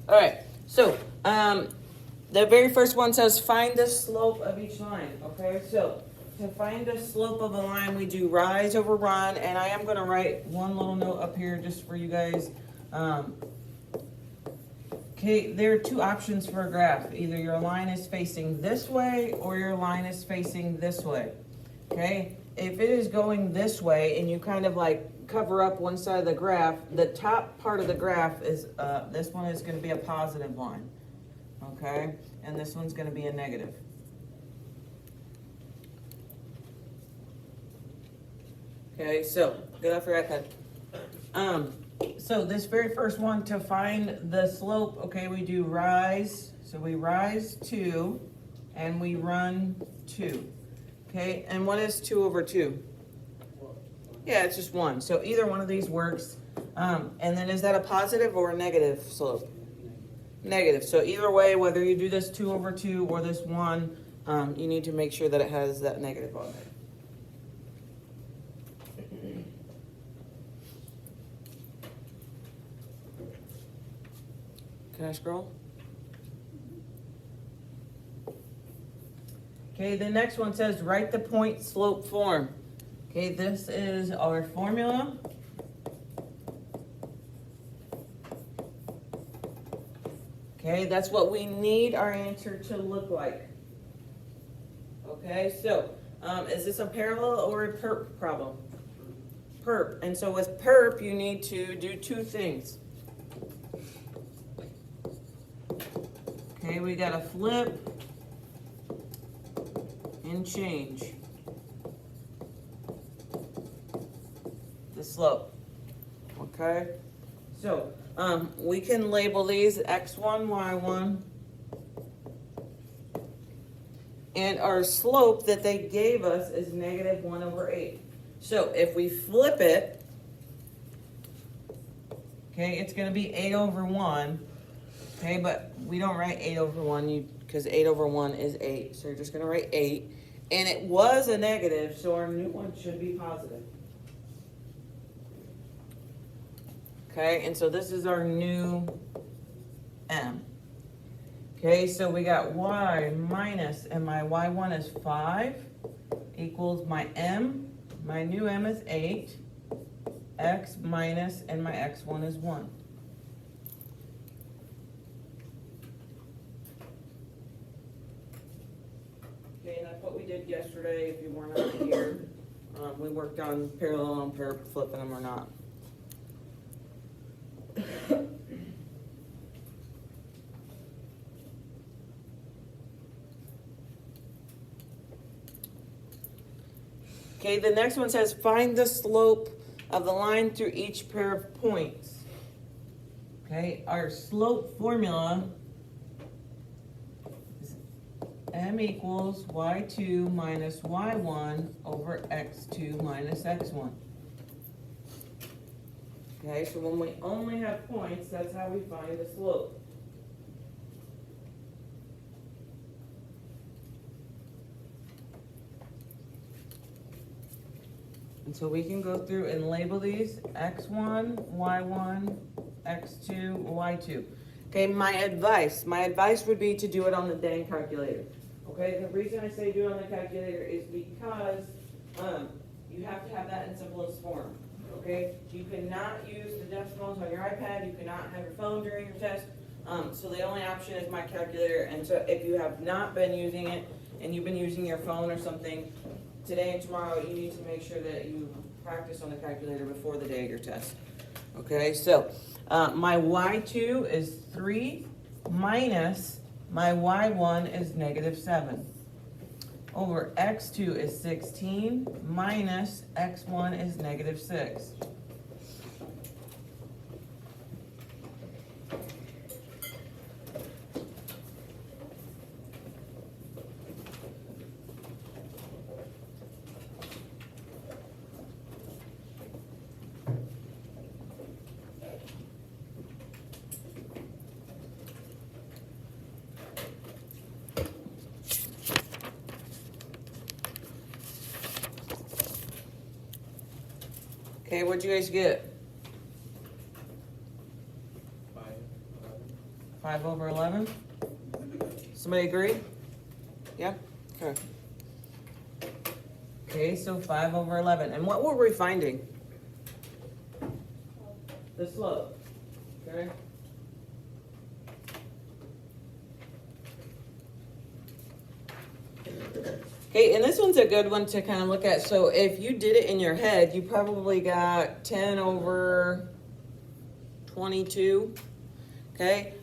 All right, so the very first one says find the slope of each line. Okay, so to find the slope of a line, we do rise over run, and I am going to write one little note up here just for you guys. Okay, there are two options for a graph. Either your line is facing this way or your line is facing this way. Okay, if it is going this way and you kind of like cover up one side of the graph, the top part of the graph is, this one is going to be a positive line. Okay, and this one's going to be a negative. Okay, so get off your iPad. So this very first one, to find the slope, okay, we do rise. So we rise 2 and we run 2. Okay, and what is 2 over 2? Yeah, it's just 1. So either one of these works. And then is that a positive or a negative slope? Negative. So either way, whether you do this 2 over 2 or this 1, you need to make sure that it has that negative on it. Can I scroll? Okay, the next one says write the point slope form. Okay, this is our formula. Okay, that's what we need our answer to look like. Okay, so is this a parallel or a perp problem? Perp. And so with perp, you need to do two things. Okay, we got to flip and change the slope. Okay, so we can label these x1, y1, and our slope that they gave us is negative 1 over 8. So if we flip it, okay, it's going to be 8 over 1. Okay, but we don't write 8 over 1 because 8 over 1 is 8. So you're just going to write 8. And it was a negative, so our new one should be positive. Okay, and so this is our new m. Okay, so we got y minus, and my y1 is 5, equals my m. My new m is 8. X minus, and my x1 is 1. Okay, and that's what we did yesterday. If you were not here, we worked on parallel and perp, flipping them or not. Okay, the next one says find the slope of the line through each pair of points. Okay, our slope formula is m equals y2 minus y1 over x2 minus x1. Okay, so when we only have points, that's how we find the slope. And so we can go through and label these x1, y1, x2, y2. Okay, my advice would be to do it on the dang calculator. Okay, the reason I say do it on the calculator is because you have to have that in simplest form. Okay, you cannot use the decimals on your iPad. You cannot have your phone during your test. So the only option is my calculator. And so if you have not been using it and you've been using your phone or something, today and tomorrow you need to make sure that you practice on the calculator before the day of your test. Okay, so my y2 is 3 minus my y1 is negative 7. Over x2 is 16 minus x1 is negative 6. Okay, what'd you guys get? 5, 5/11. Somebody agree? Yeah? Okay. Okay, so 5/11. And what were we finding? The slope. Okay. Okay, and this one's a good one to kind of look at. So if you did it in your head, you probably got 10/22. Okay.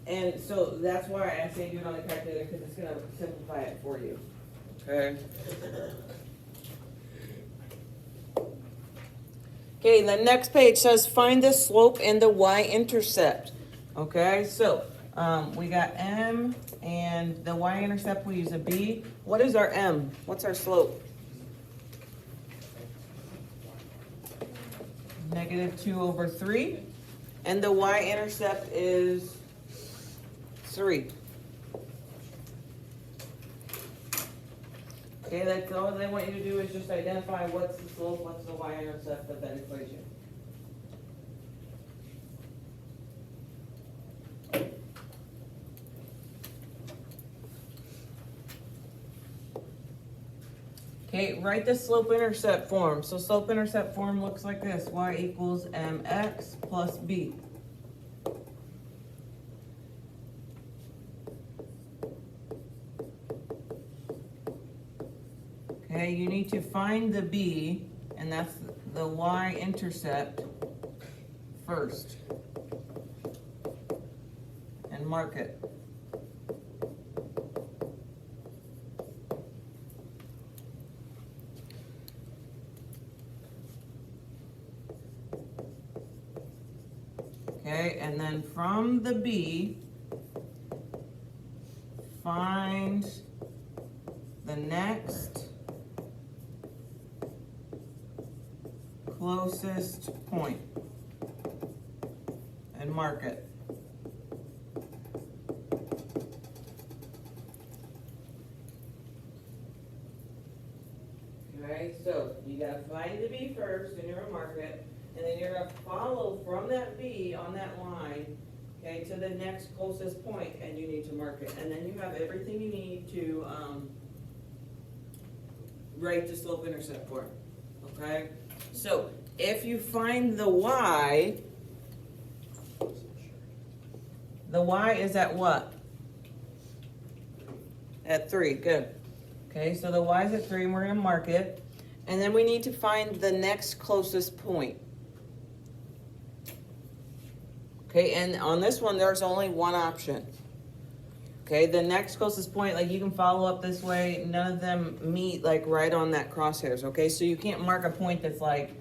And so that's why I say do it on the calculator, because it's going to simplify it for you. Okay. Okay, the next page says find the slope and the y-intercept. Okay, so we got m, and the y-intercept we use a b. What is our m? What's our slope? -2/3. And the y-intercept is 3. Okay, that's all they want you to do is just identify what's the slope, what's the y-intercept of that equation. Okay, write the slope-intercept form. So slope-intercept form looks like this. Y equals mx plus b. Okay, you need to find the b, and that's the y-intercept first. And mark it. Okay, and then from the b, find the next closest point and mark it. Okay, so you gotta find the b first, and you're gonna mark it, and then you're gonna follow from that b on that line, okay, to the next closest point, and you need to mark it. And then you have everything you need to write the slope-intercept form. Okay, so if you find the y is at what? At 3. Good. Okay, so the y is at 3, and we're going to mark it. And then we need to find the next closest point. Okay, and on this one, there's only one option. Okay, the next closest point, like you can follow up this way, none of them meet like right on that crosshairs, okay? So you can't mark a point that's like,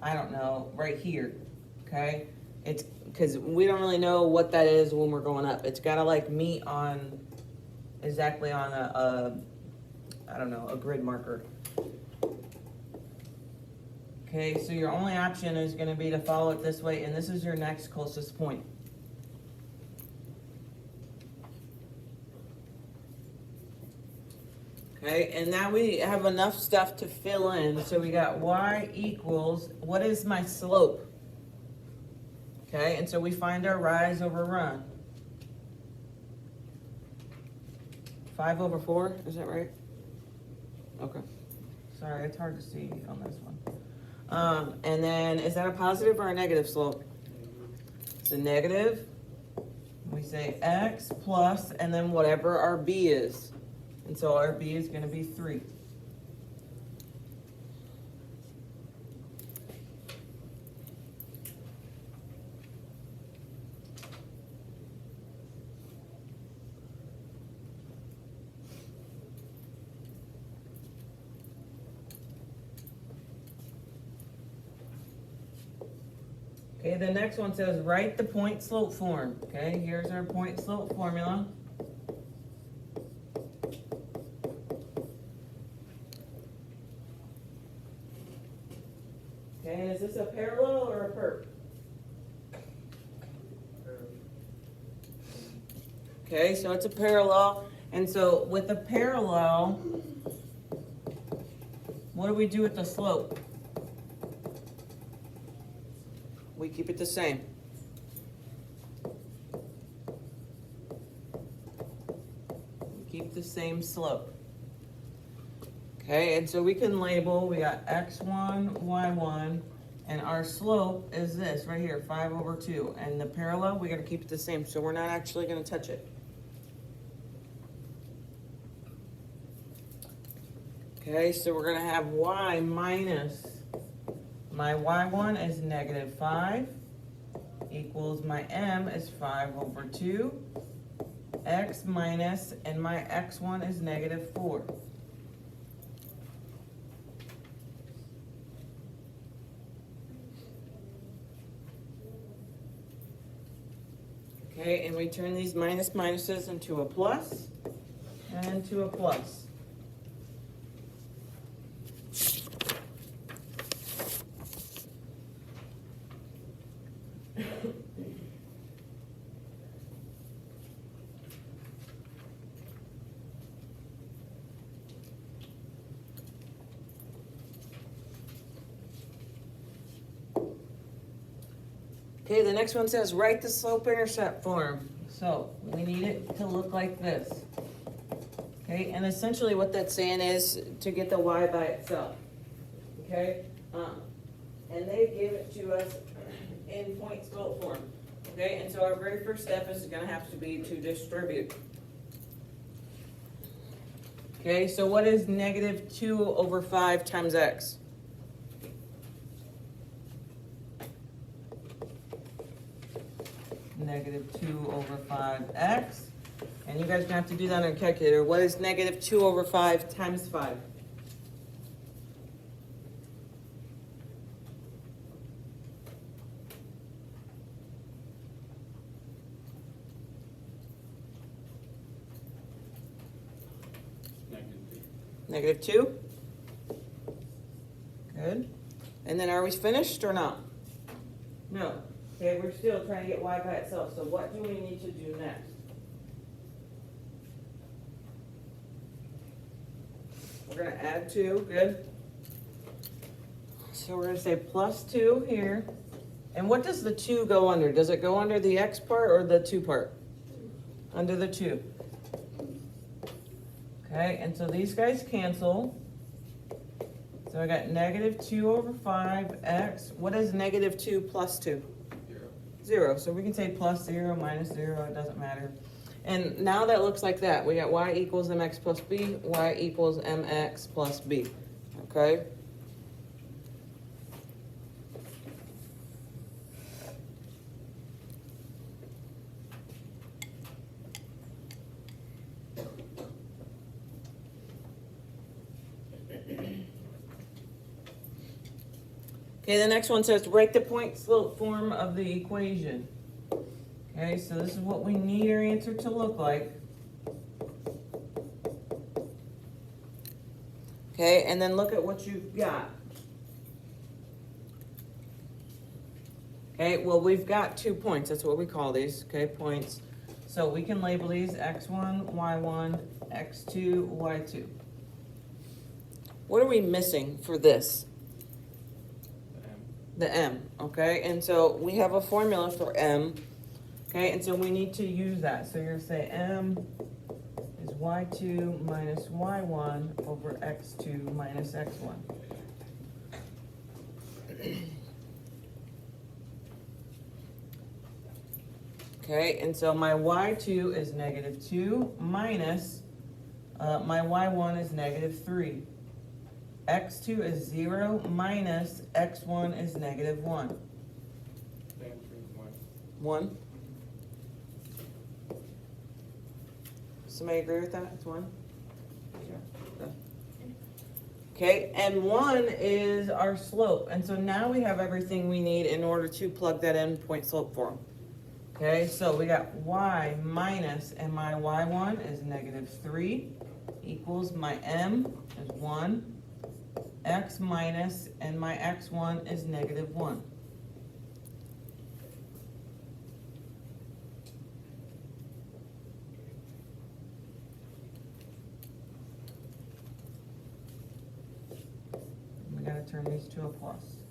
I don't know, right here, okay? It's because we don't really know what that is when we're going up. It's gotta like meet on, exactly on I don't know, a grid marker. Okay, so your only option is gonna be to follow it this way, and this is your next closest point. Okay, and now we have enough stuff to fill in. So we got y equals, what is my slope? Okay, and so we find our rise over run. 5/4, is that right? Okay. Sorry, it's hard to see on this one. And then, is that a positive or a negative slope? It's a negative. We say x plus, and then whatever our b is. And so our b is going to be 3. Okay, the next one says write the point slope form. Okay, here's our point slope formula. Okay, and is this a parallel or a perp? Okay, so it's a parallel. And so with the parallel, what do we do with the slope? We keep it the same. the same slope. Okay, and so we can label, we got x1, y1, and our slope is this right here, 5/2. And the parallel, we're gonna keep it the same, so we're not actually gonna touch it. Okay, so we're gonna have y minus, my y1 is -5, equals my m is 5/2, x minus, and my x1 is -4. Okay, and we turn these minuses into a plus and into a plus. Okay, the next one says write the slope-intercept form. So we need it to look like this. Okay, and essentially what that's saying is to get the y by itself. Okay, and they give it to us in point-slope form. Okay, and so our very first step is going to have to be to distribute. Okay, so what is -2/5 times x? -2/5x. And you guys are going to have to do that on a calculator. What is -2/5 times 5? -2. Good. And then are we finished or not? No. Okay, we're still trying to get y by itself. So what do we need to do next? We're going to add 2. Good. So we're going to say +2 here. And what does the 2 go under? Does it go under the x part or the 2 part? Under the 2. Okay, and so these guys cancel. So I got -2/5x. What is -2 plus 2? 0. So we can say +0, -0, it doesn't matter. And now that looks like that. We got y equals mx plus b, y equals mx plus b. Okay? Okay, the next one says write the point-slope form of the equation. Okay, so this is what we need our answer to look like. Okay, and then look at what you've got. Okay, well, we've got 2 points. That's what we call these, okay, points. So we can label these x1, y1, x2, y2. What are we missing for this? The m, okay? And so we have a formula for m, okay? And so we need to use that. So you're going to say m is y2 minus y1 over x2 minus x1. Okay, and so my y2 is -2 minus my y1 is -3. x2 is 0 minus x1 is -1. 1. Somebody agree with that? It's 1? Okay, and 1 is our slope. And so now we have everything we need in order to plug that in point slope form. Okay, so we got y minus, and my y1 is -3 equals my m is 1. X minus, and my x1 is -1. We gotta turn these to a plus.